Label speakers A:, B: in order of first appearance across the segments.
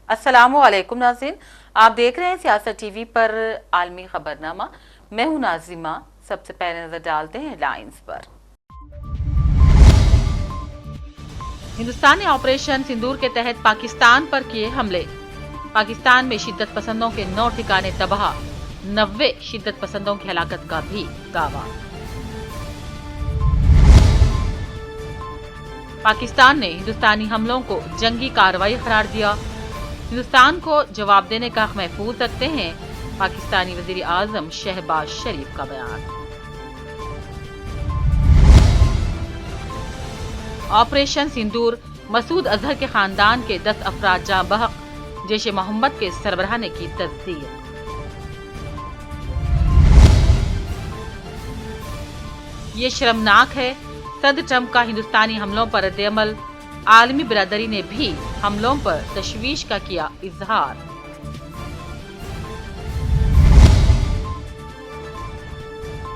A: अस्सलामुअलैकुम नाज़रीन, आप देख रहे हैं सियासत टीवी पर आलमी खबरनामा। मैं हूं नाजिमा। सबसे पहले नजर डालते हैं हेडलाइंस पर। हिंदुस्तान ने ऑपरेशन सिंदूर के तहत पाकिस्तान पर किए हमले। पाकिस्तान में शिद्दत पसंदों के 9 ठिकाने तबाह, 90 शिद्दत पसंदों की हलाकत का भी दावा। पाकिस्तान ने हिंदुस्तानी हमलों को जंगी कार्रवाई करार दिया। हिंदुस्तान को जवाब देने का हक महफूज रखते हैं पाकिस्तानी वजीर आजम शहबाज शरीफ का बयान। ऑपरेशन सिंदूर, मसूद अजहर के खानदान के 10 अफराद जाँ बहक, जैश ए मोहम्मद के सरबराह ने की तस्दीक। ये शर्मनाक है, सदर ट्रंप का हिंदुस्तानी हमलों पर रद्द-ए-अमल। आलमी बिरादरी ने भी हमलों पर तशवीश का किया इजहार।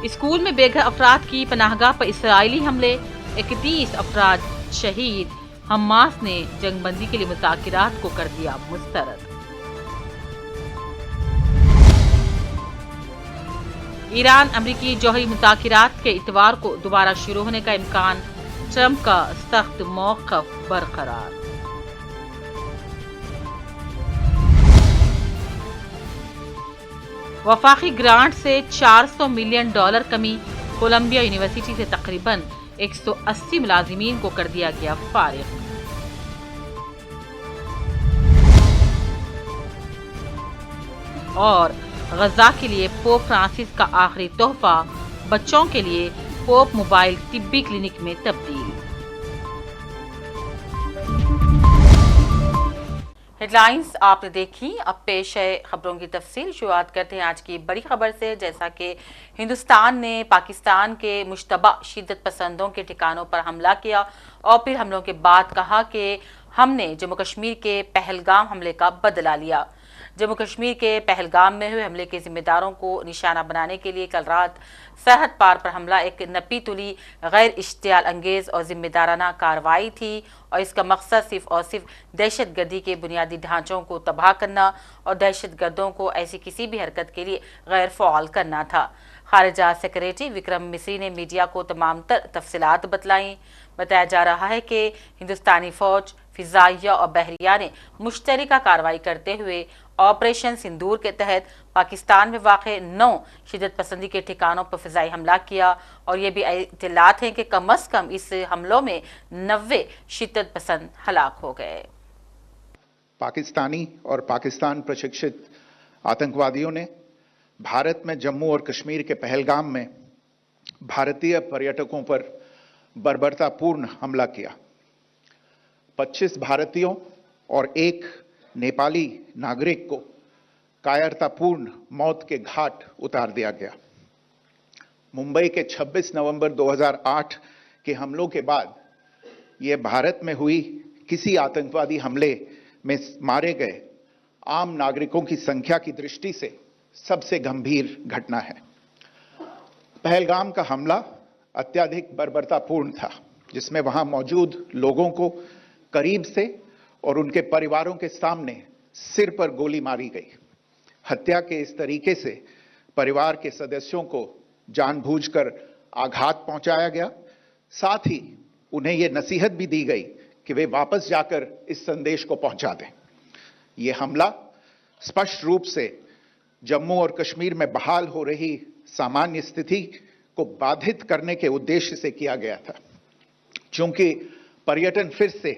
A: स्कूल में बेघर अफराद की पनाहगाह पर इसराइली हमले, 31 अफराद शहीद। हमास ने जंगबंदी के लिए मुज़ाकिरात को कर दिया मुस्तरद। ईरान अमरीकी जौहरी मुज़ाकिरात के इतवार को दोबारा शुरू होने का इम्कान, ट्रंप का सख्त मौक़िफ़ बरकरार। वफाकी ग्रांट से $400 मिलियन कमी, कोलंबिया यूनिवर्सिटी से तकरीबन 180 मुलाजिमीन को कर दिया गया फारिग। और गजा के लिए पोप फ्रांसिस का आखिरी तोहफा, बच्चों के लिए पोप मोबाइल तिब्बी क्लिनिक में तब्दील। हेडलाइंस आपने देखी, अब पेश है खबरों की तफसील। शुरुआत करते हैं आज की बड़ी खबर से। जैसा कि हिंदुस्तान ने पाकिस्तान के मुश्तबा शिद्दत पसंदों के ठिकानों पर हमला किया और फिर हमलों के बाद कहा कि हमने जम्मू कश्मीर के पहलगाम हमले का बदला लिया। जम्मू कश्मीर के पहलगाम में हुए हमले के जिम्मेदारों को निशाना बनाने के लिए कल रात सरहद पार पर हमला एक नपी तुली गैर इश्तियाल अंगेज और जिम्मेदाराना कार्रवाई थी और इसका मकसद सिर्फ और सिर्फ दहशत गर्दी के बुनियादी ढांचों को तबाह करना और दहशत गर्दों को ऐसी किसी भी हरकत के लिए गैर फ़ाल करना था। खारिजा सेक्रेटरी विक्रम मिस्री ने मीडिया को तमाम तफसीलात बतलाई। बताया जा रहा है कि हिंदुस्तानी फौज, फिजाइया और बहरिया ने मुश्तरका कार्रवाई करते हुए ऑपरेशन सिंदूर के तहत पाकिस्तान में वाक़े 9 शिद्दत पसंदी के ठिकानों पर फ़िज़ाई हमला किया और ये भी इत्तलात हैं कि कम अज़ कम इस हमलों में 90 शिद्दत पसंद हलाक हो गए।
B: पाकिस्तानी और पाकिस्तान प्रशिक्षित आतंकवादियों ने भारत में जम्मू और कश्मीर के पहलगाम में भारतीय पर्यटकों पर बर्बरतापूर्ण हमला किया। 25 भारतीयों और एक नेपाली नागरिक को कायरतापूर्ण मौत के घाट उतार दिया गया। मुंबई के 26 नवंबर 2008 के हमलों के बाद यह भारत में हुई किसी आतंकवादी हमले में मारे गए आम नागरिकों की संख्या की दृष्टि से सबसे गंभीर घटना है। पहलगाम का हमला अत्यधिक बर्बरतापूर्ण था, जिसमें वहां मौजूद लोगों को करीब से और उनके परिवारों के सामने सिर पर गोली मारी गई। हत्या के इस तरीके से परिवार के सदस्यों को जानबूझकर आघात पहुंचाया गया। साथ ही उन्हें यह नसीहत भी दी गई कि वे वापस जाकर इस संदेश को पहुंचा दें। यह हमला स्पष्ट रूप से जम्मू और कश्मीर में बहाल हो रही सामान्य स्थिति को बाधित करने के उद्देश्य से किया गया था। चूंकि पर्यटन फिर से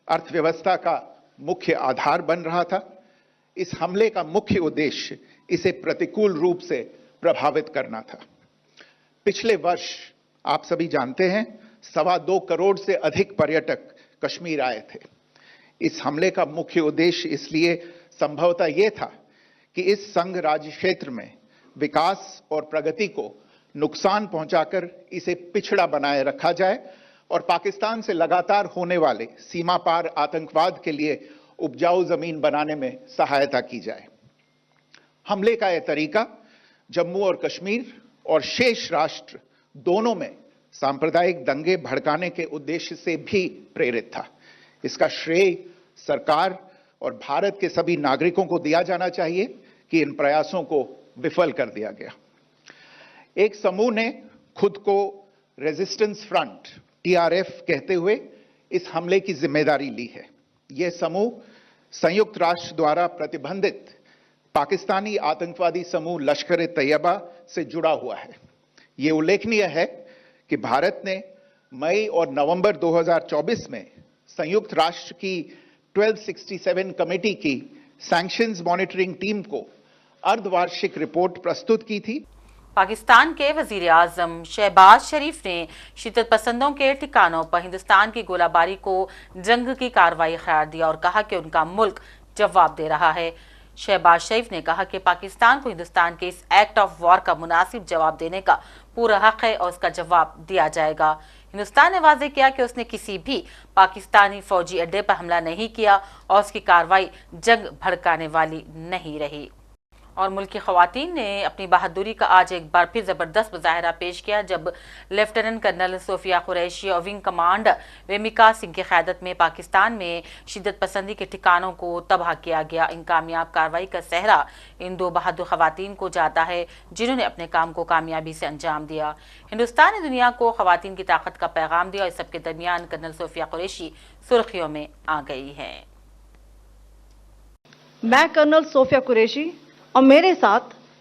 B: अर्थव्यवस्था का मुख्य आधार बन रहा था, इस हमले का मुख्य उद्देश्य इसे प्रतिकूल रूप से प्रभावित करना था। पिछले वर्ष आप सभी जानते हैं 2.25 करोड़ से अधिक पर्यटक कश्मीर आए थे। इस हमले का मुख्य उद्देश्य इसलिए संभवतः यह था कि इस संघ राज्य क्षेत्र में विकास और प्रगति को नुकसान पहुंचाकर इसे पिछड़ा बनाए रखा जाए और पाकिस्तान से लगातार होने वाले सीमा पार आतंकवाद के लिए उपजाऊ जमीन बनाने में सहायता की जाए। हमले का यह तरीका जम्मू और कश्मीर और शेष राष्ट्र दोनों में सांप्रदायिक दंगे भड़काने के उद्देश्य से भी प्रेरित था। इसका श्रेय सरकार और भारत के सभी नागरिकों को दिया जाना चाहिए कि इन प्रयासों को विफल कर दिया गया। एक समूह ने खुद को रेजिस्टेंस फ्रंट टीआरएफ कहते हुए इस हमले की जिम्मेदारी ली है। यह समूह संयुक्त राष्ट्र द्वारा प्रतिबंधित पाकिस्तानी आतंकवादी समूह लश्कर ए तैयबा से जुड़ा हुआ है। यह उल्लेखनीय है कि भारत ने मई और नवंबर 2024 में संयुक्त राष्ट्र की 1267 कमेटी की सैंक्शंस मॉनिटरिंग टीम को अर्धवार्षिक रिपोर्ट प्रस्तुत की थी।
A: पाकिस्तान के वजीर आजम शहबाज शरीफ ने शिद्दत पसंदों के ठिकानों पर हिंदुस्तान की गोलाबारी को जंग की कार्रवाई करार दिया और कहा कि उनका मुल्क जवाब दे रहा है। शहबाज शरीफ ने कहा कि पाकिस्तान को हिंदुस्तान के इस एक्ट ऑफ वॉर का मुनासिब जवाब देने का पूरा हक है और उसका जवाब दिया जाएगा। हिंदुस्तान ने वाज़ेह किया कि उसने किसी भी पाकिस्तानी फौजी अड्डे पर हमला नहीं किया और उसकी कार्रवाई जंग भड़काने वाली नहीं रही। और मुल्क की ख़वातीन ने अपनी बहादुरी का आज एक बार फिर ज़बरदस्त मुजाहरा पेश किया जब लेफ्टिनेंट कर्नल सोफिया कुरैशी और विंग कमांडर वेमिका सिंह की क़यादत में पाकिस्तान में शिद्दत पसंदी के ठिकानों को तबाह किया गया। इन कामयाब कार्रवाई का सेहरा इन दो बहादुर ख़वातीन को जाता है जिन्होंने अपने काम को कामयाबी से अंजाम दिया। हिंदुस्तान ने दुनिया को ख़वातीन की ताकत का पैगाम दिया और इस सबके दरमियान कर्नल सोफिया कुरैशी सुर्खियों में आ गई है।
C: मैं कर्नल सोफिया कुरैशी और मेरे साथ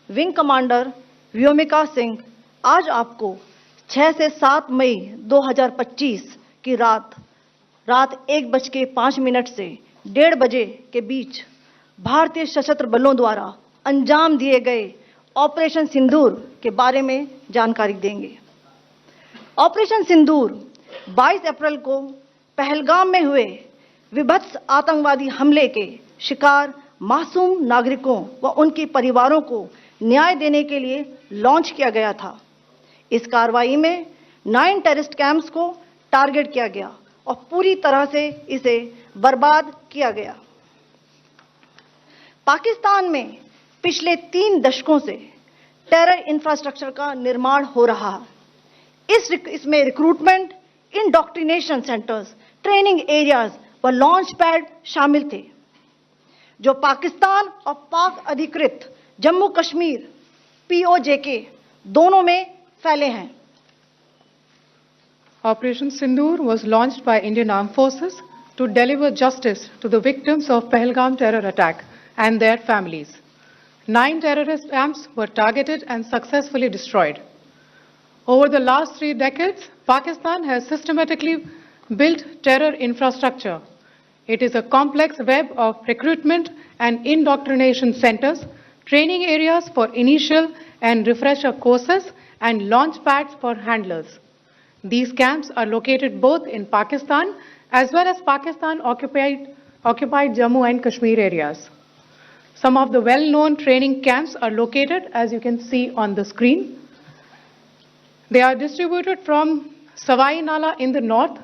C: विंग कमांडर व्योमिका सिंह आज आपको 6 से 7 मई 2025 की रात 1:05 से 1:30 बजे के बीच भारतीय सशस्त्र बलों द्वारा अंजाम दिए गए ऑपरेशन सिंदूर के बारे में जानकारी देंगे। ऑपरेशन सिंदूर 22 अप्रैल को पहलगाम में हुए विभत्स आतंकवादी हमले के शिकार मासूम नागरिकों व उनके परिवारों को न्याय देने के लिए लॉन्च किया गया था। इस कार्रवाई में 9 टेररिस्ट कैंप्स को टारगेट किया गया और पूरी तरह से इसे बर्बाद किया गया। पाकिस्तान में पिछले 3 दशकों से टेरर इंफ्रास्ट्रक्चर का निर्माण हो रहा है। इसमें recruitment, indoctrination centres, training areas व लॉन्च पैड शामिल थे जो पाकिस्तान और पाक अधिकृत जम्मू कश्मीर POJK दोनों में फैले हैं।
D: Operation Sindoor was launched by Indian Armed Forces to deliver justice to the victims of Pahalgam terror attack and their families. 9 terrorist camps were targeted and successfully destroyed. Over the last 3 decades, Pakistan has systematically built terror infrastructure. It is a complex web of recruitment and indoctrination centers, training areas for initial and refresher courses, and launch pads for handlers. These camps are located both in Pakistan as well as Pakistan-occupied Jammu and Kashmir areas. Some of the well-known training camps are located, as you can see on the screen. They are distributed from Savai Nala in the north,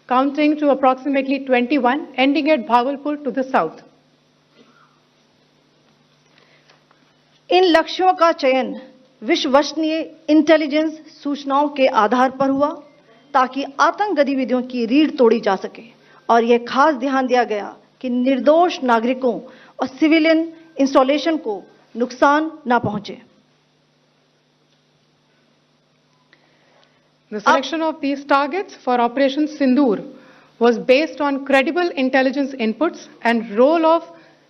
D: counting to approximately 21, ending at Bhagalpur to the south.
C: इन लक्ष्यों का चयन विश्वसनीय intelligence सूचनाओं के आधार पर हुआ ताकि आतंक गतिविधियों की रीढ़ तोड़ी जा सके और यह खास ध्यान दिया गया कि निर्दोष नागरिकों और सिविलियन इंस्टॉलेशन को नुकसान न पहुंचे।
D: The selection of these targets for Operation Sindoor was based on credible intelligence inputs and role of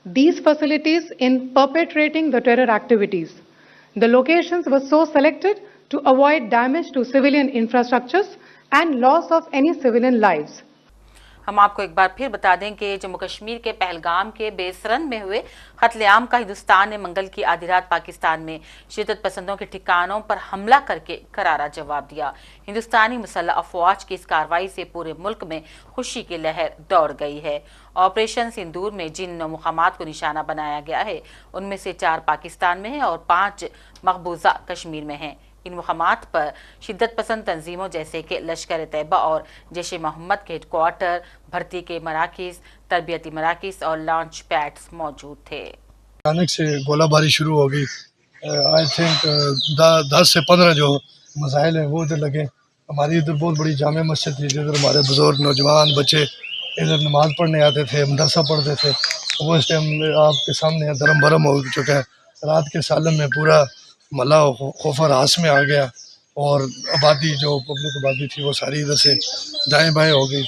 D: these facilities in perpetrating the terror activities. The locations were so selected to avoid damage to civilian infrastructures and loss of any civilian lives.
A: हम आपको एक बार फिर बता दें कि जम्मू कश्मीर के पहलगाम के बेसरन में हुए कत्लेआम का हिंदुस्तान ने मंगल की आधी रात पाकिस्तान में शिद्दत पसंदों के ठिकानों पर हमला करके करारा जवाब दिया। हिंदुस्तानी मुसल्लह अफवाज की इस कार्रवाई से पूरे मुल्क में खुशी की लहर दौड़ गई है। ऑपरेशन सिंदूर में जिन 9 मुकामात को निशाना बनाया गया है उनमें से 4 पाकिस्तान में हैं और 5 मकबूजा कश्मीर में हैं। इन मुकामात पर शिद्दत पसंद तंजीमों जैसे कि लश्कर तैयबा और जैश मोहम्मद के हेडक्वार्टर, भर्ती के मराकिज, तरबियती मराकिज और लॉन्च पैड्स मौजूद थे।
E: अचानक से गोलाबारी शुरू हो गई। आई थिंक 10 से 15 जो मसाइल हैं वो उधर लगे। हमारी इधर बहुत बड़ी जामे मस्जिद थी जिधर हमारे बुजुर्ग, नौजवान, बच्चे इधर नमाज पढ़ने आते थे, मदरसा पढ़ते थे, वो इस टाइम आपके सामने धर्म भरम हो चुका है। रात के सालन में पूरा महल्ला खौफ और रास में आ गया और आबादी जो पब्लिक आबादी थी वो सारी इधर से दाएं बाएं हो गई।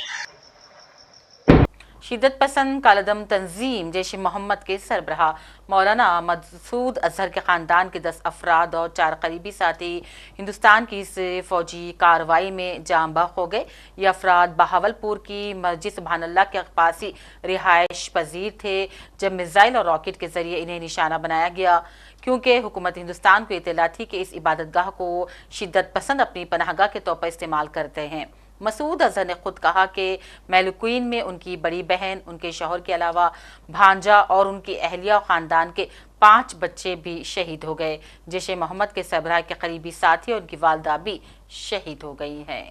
A: शिद्दत पसंद कालदम तंजीम जैश मोहम्मद के सरबराह मौलाना मसूद अजहर के ख़ानदान के 10 अफराद और 4 करीबी साथी हिंदुस्तान की इस फ़ौजी कार्रवाई में जाँ बहक हो गए। ये अफराद बहावलपुर की मस्जिद सुबहानल्लाह के पास ही रिहाइश पजीर थे जब मिसाइल और रॉकेट के ज़रिए इन्हें निशाना बनाया गया, क्योंकि हुकूमत हिंदुस्तान को इत्तला थी कि इस इबादतगाह को शिद्दत पसंद अपनी पनाहगाह के तौर पर इस्तेमाल करते हैं। मसूद अजहर ने खुद कहा कि मेलुक्वीन में उनकी बड़ी बहन, उनके शौहर के अलावा भांजा और उनकी अहलिया और ख़ानदान के 5 बच्चे भी शहीद हो गए। जैश मोहम्मद के सरबराह के करीबी साथी और उनकी वालदा भी शहीद हो गई हैं।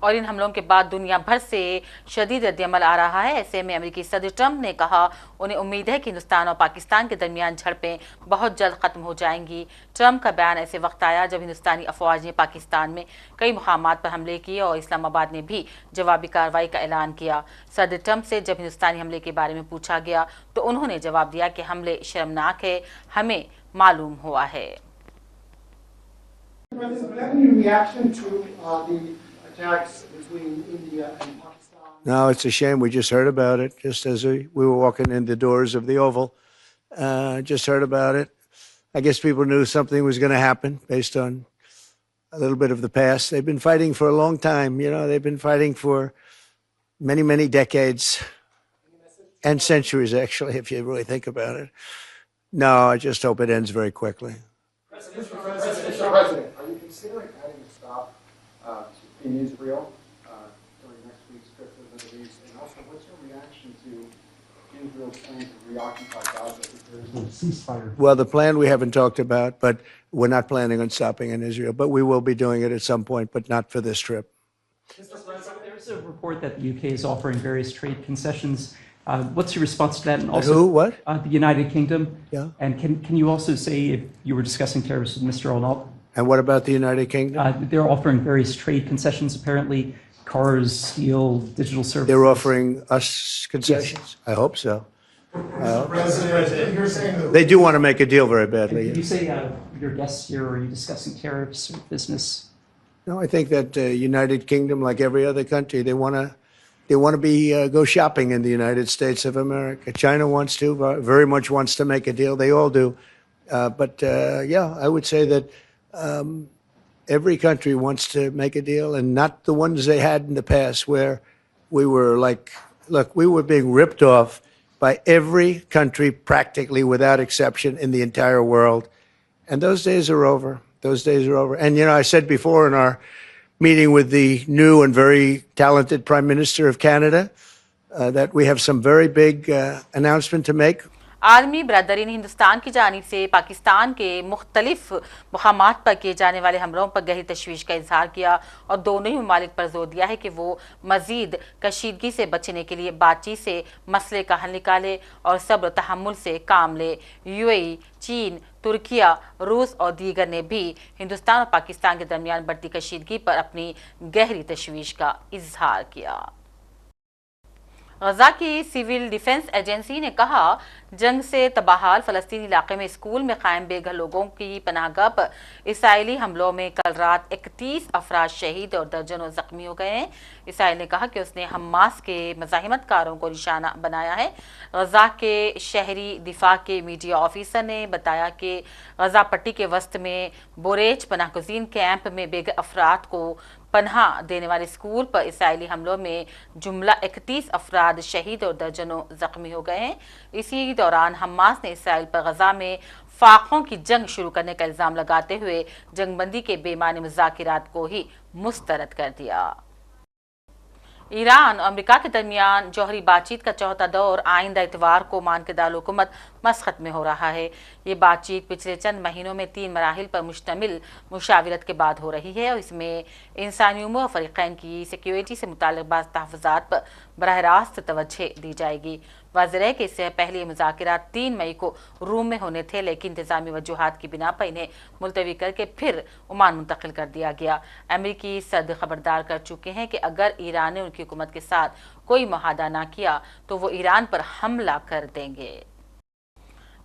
A: और इन हमलों के बाद दुनिया भर से शदीद रद्दअमल आ रहा है। ऐसे में अमेरिकी सदर ट्रंप ने कहा उन्हें उम्मीद है कि हिंदुस्तान और पाकिस्तान के दरमियान झड़पें बहुत जल्द ख़त्म हो जाएंगी। ट्रंप का बयान ऐसे वक्त आया जब हिंदुस्तानी अफवाज ने पाकिस्तान में कई मुकामात पर हमले किए और इस्लामाबाद ने भी जवाबी कार्रवाई का ऐलान किया। सदर ट्रंप से जब हिंदुस्तानी हमले के बारे में पूछा गया तो उन्होंने जवाब दिया कि हमले शर्मनाक है, हमें मालूम हुआ है।
F: No, it's a shame. We just heard about it just as we were walking in the doors of the Oval. Just heard about it. I guess people knew something was going to happen based on a little bit of the past. They've been fighting for a long time. You know, they've been fighting for many, many decades and centuries, actually, if you really think about it. No, I just hope it ends very quickly.
G: Mr. President, are you considering adding a stop in Israel during next week's trip to the Middle East? And also, what's your reaction to Israel's plan to reoccupy Gaza if there is no ceasefire?
F: Well, the plan we haven't talked about, but we're not planning on stopping in Israel. But we will be doing it at some point, but not for this trip.
H: Mr. President, there's a report that the UK is offering various trade concessions. What's your response to that? And also,
F: who? What?
H: The United Kingdom.
F: Yeah.
H: And can you also say if you were discussing tariffs with Mr. Arnold?
F: And what about the United Kingdom?
H: They're offering various trade concessions, apparently, cars, steel, digital services.
F: They're offering us concessions? Yes. I hope so. They do want to make a deal very badly.
H: Did you say your guests here, are you discussing tariffs or business?
F: No, I think that United Kingdom, like every other country, they want to be go shopping in the United States of America. China wants to, very much wants to make a deal. They all do. But yeah, I would say that every country wants to make a deal, and not the ones they had in the past where we were like, look, we were being ripped off by every country practically without exception in the entire world. And those days are over. Those days are over. And, you know, I said before in our meeting with the new and very talented Prime Minister of Canada that we have some very big announcement to make.
A: आलमी बरदरी ने हिंदुस्तान की जानिब से पाकिस्तान के मुख्तलिफ मुकामात पर किए जाने वाले हमलों पर गहरी तशवीश का इजहार किया और दोनों ही ममालिक पर जोर दिया है कि वो मजीद कशीदगी से बचने के लिए बातचीत से मसले का हल निकाले और सब्र तहम्मुल से काम ले। यूएई, चीन, तुर्किया, रूस और दीगर ने भी हिंदुस्तान और पाकिस्तान के दरमियान बढ़ती कशीदगी पर अपनी गहरी तशवीश का इजहार किया। गजा की सिविल डिफेंस एजेंसी ने कहा जंग से तबाहाल फ़लस्तीनी इलाके में स्कूल में कायम बेघर लोगों की पनाहगाह पर इसराइली हमलों में कल रात 31 अफराद शहीद और दर्जनों जख्मी हो गए हैं। इसराइल ने कहा कि उसने हमास के मज़ाहिमतकारों को निशाना बनाया है। गजा के शहरी दिफा के मीडिया ऑफिसर ने बताया कि गजा पट्टी के वस्त में बोरेज पनाहगज़ीन कैंप में बेघर अफराद को पनाह देने वाले स्कूल पर इसराइली हमलों में जुमला 31 अफराद शहीद और दर्जनों जख्मी हो गए हैं। इसी दौरान हमास ने इसराइल पर गजा में फाकों की जंग शुरू करने का इल्ज़ाम लगाते हुए जंगबंदी के बेमानी मुज़ाकिरात को ही मुस्तरद कर दिया। ईरान और अमेरिका के दरमियान जौहरी बातचीत का चौथा दौर आइंदा इतवार को ओमान के दारुल-हुकूमत मस्कत में हो रहा है। ये बातचीत पिछले चंद महीनों में 3 मराहिल पर मुश्तमिल मुशावरत के बाद हो रही है और इसमें इंसानी उमूर और फरीक़ैन की सिक्योरिटी से मुताल्लिक़ बाज़ तहफ़्फ़ुज़ात पर बराह रास्त तवज्जो दी जाएगी। वाज़ेह है कि इससे पहले ये मुज़ाकिरात 3 मई को रूम में होने थे, लेकिन इंतज़ामी वजूहात की बिना पर इन्हें मुलतवी करके फिर ओमान मुंतकिल कर दिया गया। अमेरिकी सदर खबरदार कर चुके हैं कि अगर ईरान ने उनकी हुकूमत के साथ कोई मुआहदा ना किया तो वो ईरान पर हमला कर देंगे।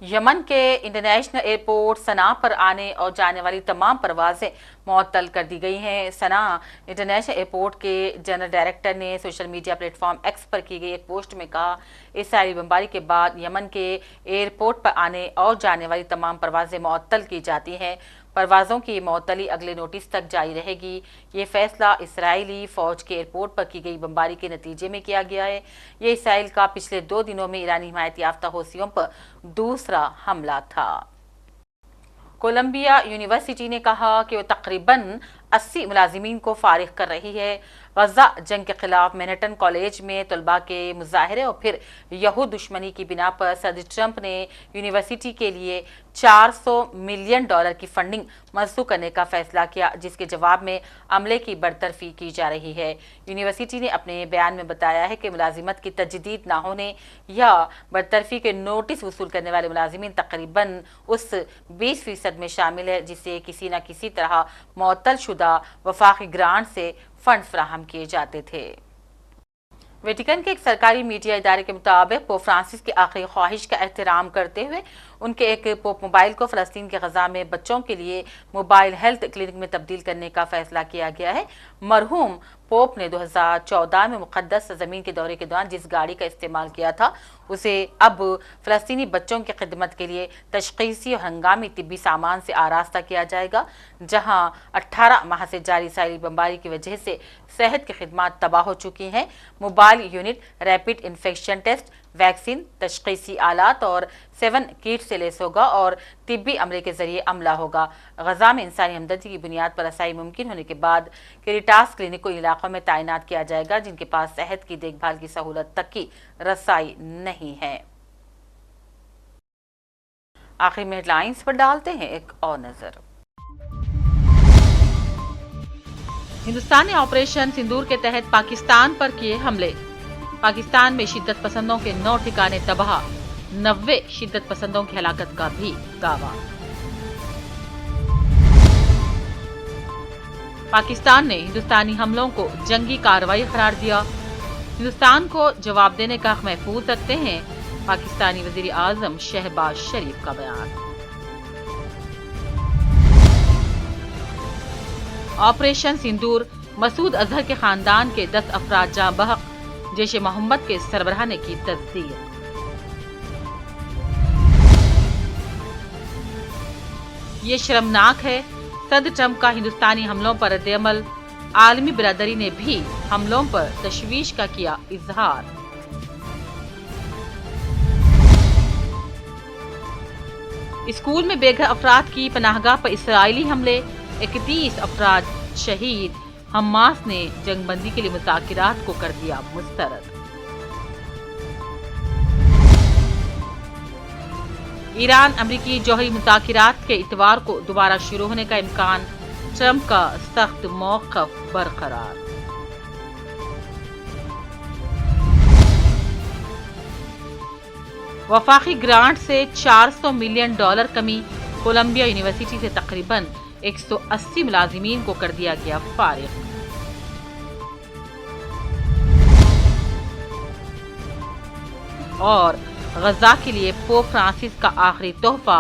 A: यमन के इंटरनेशनल एयरपोर्ट सना पर आने और जाने वाली तमाम परवाजें मुअत्तल कर दी गई हैं। सना इंटरनेशनल एयरपोर्ट के जनरल डायरेक्टर ने सोशल मीडिया प्लेटफॉर्म एक्स पर की गई एक पोस्ट में कहा, इसराइली बमबारी के बाद यमन के एयरपोर्ट पर आने और जाने वाली तमाम परवाजें मुअत्तल की जाती हैं। परवाज़ों की मुअत्तली अगले नोटिस तक जारी रहेगी। ये फैसला इसराइली फ़ौज के एयरपोर्ट पर की गई बमबारी के नतीजे में किया गया है। ये इसराइल का पिछले 2 दिनों में ईरानी हिमायत याफ्ता हौसियों पर दूसरा हमला था। कोलंबिया यूनिवर्सिटी ने कहा कि वो तकरीबन 80 मुलाजिमीन को फारिग कर रही है। गजा जंग के खिलाफ मैनहट्टन कॉलेज में तलबा के मुजाहरे और फिर यहूद दुश्मनी की बिना पर सदर ट्रंप ने यूनिवर्सिटी के लिए $400 मिलियन की फंडिंग मंसूख करने का फैसला किया, जिसके जवाब में अमले की बरतरफी की जा रही है। यूनिवर्सिटी ने अपने बयान में बताया है कि मुलाजिमत की तजदीद ना होने या बरतरफी के नोटिस वसूल करने वाले मुलाजिमीन तकरीबन उस 20% में शामिल है जिसे किसी न किसी तरह मुअत्तल शुदा वफाकी ग्रांट से फंड फराहम किए जाते थे। वेटिकन के एक सरकारी मीडिया इदारे के मुताबिक पोप फ्रांसिस की आखिरी ख्वाहिश का एहतराम करते हुए उनके एक पोप मोबाइल को फ़लस्तीन के गजा में बच्चों के लिए मोबाइल हेल्थ क्लिनिक में तब्दील करने का फैसला किया गया है। मरहूम पोप ने 2014 में मुक़द्दस ज़मीन के दौरे के दौरान जिस गाड़ी का इस्तेमाल किया था उसे अब फ़लस्तीनी बच्चों की खिदमत के लिए तशख़ीसी और हंगामी तिब्बी सामान से आरास्ता किया जाएगा। जहां 18 माह से जारी इसराइली बमबारी की वजह से सेहत की खिदमत तबाह हो चुकी हैं। Mobile unit rapid infection test, vaccine, तशख़ीसी आलात और 7 किट से लेस होगा और तिब्बी अमले के जरिए अमला होगा। गजा में इंसानी हमदर्दी की बुनियाद पर रसाई मुमकिन होने के बाद कैरिटास क्लिनिक को इलाकों में तैनात किया जाएगा जिनके पास सेहत की देखभाल की सहूलत तक की रसाई नहीं है। आखिर में हेडलाइंस पर डालते हैं एक और नजर। हिंदुस्तान ने ऑपरेशन सिंदूर के तहत पाकिस्तान पर किए हमले। पाकिस्तान में शिद्दत पसंदों के 9 ठिकाने तबाह, 90 शिद्दत पसंदों की हलाकत का भी दावा। पाकिस्तान ने हिंदुस्तानी हमलों को जंगी कार्रवाई करार दिया। हिंदुस्तान को जवाब देने का हक महफूज रखते हैं पाकिस्तानी वजीर आजम शहबाज शरीफ का बयान। ऑपरेशन सिंदूर, मसूद अजहर के खानदान के 10 अफराद जाँ बहक, जैश ए मोहम्मद के सरबराह ने की तस्दीक। ये शर्मनाक है, सदर ट्रंप का हिंदुस्तानी हमलों पर रद्द-ए-अमल। आलमी बिरादरी ने भी हमलों पर तशवीश का किया इजहार। स्कूल में बेघर अफराद की पनाहगाह पर इसराइली हमले, 31 अफराद शहीद। हमास ने जंगबंदी के लिए मुज़ाकिरात को कर दिया मुस्तरद। ईरान अमरीकी जौहरी मुज़ाकिरात के इतवार को दोबारा शुरू होने का इम्कान, ट्रंप का सख्त मौक़िफ़ बरकरार। वफाकी ग्रांट से $400 मिलियन कमी, कोलंबिया यूनिवर्सिटी से तकरीबन 180 मुलाजिमीन को कर दिया गया फारिग। और गजा के लिए पोप फ्रांसिस का आखिरी तोहफा,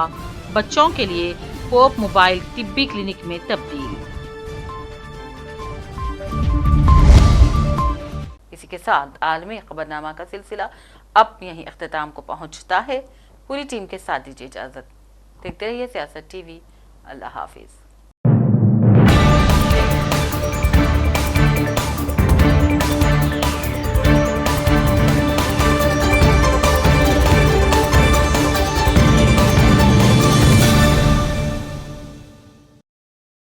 A: बच्चों के लिए पोप मोबाइल तिब्बी क्लिनिक में तब्दील। इसी के साथ आलमी खबरनामा का सिलसिला अब यहीं इख्तिताम को पहुंचता है। पूरी टीम के साथ दीजिए इजाजत। देखते रहिए सियासत टीवी। अल्लाह हाफिज।